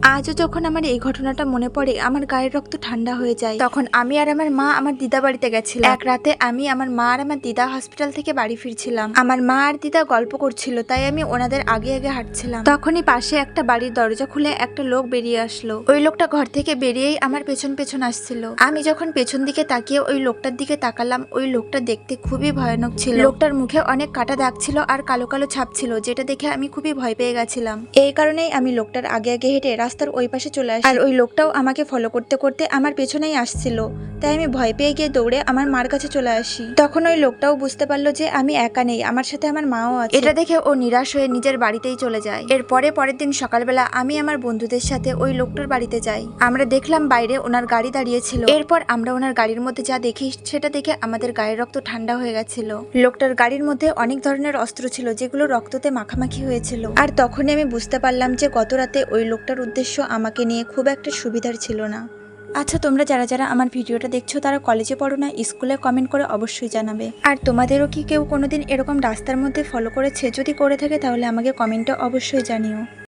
আজও যখন আমার এই ঘটনাটা মনে পড়ে আমার গায়ের রক্ত ঠান্ডা হয়ে যায়। তখন আমি আর আমার মা আমার দিদা বাড়িতে গেছিলাম। এক রাতে আমি, আমার মা আর আমার দিদা হসপিটাল থেকে বাড়ি ফিরছিলাম। আমার মা আর দিদা গল্প করছিল, তাই আমি ওনাদের আগে আগে হাঁটছিলাম। তখনই পাশে একটা বাড়ির দরজা খুলে একটা লোক বেরিয়ে আসলো। ওই লোকটা ঘর থেকে বেরিয়েই আমার পেছন পেছন আসছিল। আমি যখন পেছন দিকে তাকিয়ে ওই লোকটার দিকে তাকালাম, ওই লোকটা দেখতে খুবই ভয়ানক ছিল। লোকটার মুখে অনেক কাটা দাগ ছিল আর কালো কালো ছাপ ছিল, যেটা দেখে আমি খুবই ভয় পেয়ে গেছিলাম। এই কারণেই আমি লোকটার আগে আগে হেঁটে রাস্তার ওই পাশে চলে আসি। আর ওই লোকটাও আমাকে ফলো করতে করতে আমার পেছনেই আসছিল, তাই আমি ভয় পেয়ে গিয়ে দৌড়ে আমার মার কাছে চলে আসি। তখন ওই লোকটাও বুঝতে পারলো যে আমি একা নেই, আমার সাথে আমার মাও আছে। এটা দেখে ও নিরাশ হয়ে নিজের বাড়িতেই চলে যায়। এরপরে পরের দিন সকালবেলা আমি আমার বন্ধুদের সাথে ওই লোকটার বাড়িতে যাই। আমরা দেখলাম বাইরে ওনার গাড়ি দাঁড়িয়ে ছিল। এরপর আমরা ওনার গাড়ির মধ্যে যা দেখি সেটা দেখে আমাদের গায়ের রক্ত ঠান্ডা হয়ে গেছিল। লোকটার গাড়ির মধ্যে অনেক ধরনের অস্ত্র ছিল, যেগুলো রক্ততে মাখামাখি হয়েছিল। আর তখনই আমি বুঝতে পারলাম যে গত রাতে ওই লোকটার উদ্দেশ্য আমাকে নিয়ে খুব একটা সুবিধার ছিল না। আচ্ছা, তোমরা যারা যারা আমার ভিডিওটা দেখছো তারা কলেজে পড়ো না স্কুলে, কমেন্ট করে অবশ্যই জানাবে। আর তোমাদেরও কি কেউ কোনোদিন এরকম রাস্তার মধ্যে ফলো করেছে? যদি করে থাকে তাহলে আমাকে কমেন্টে অবশ্যই জানিও।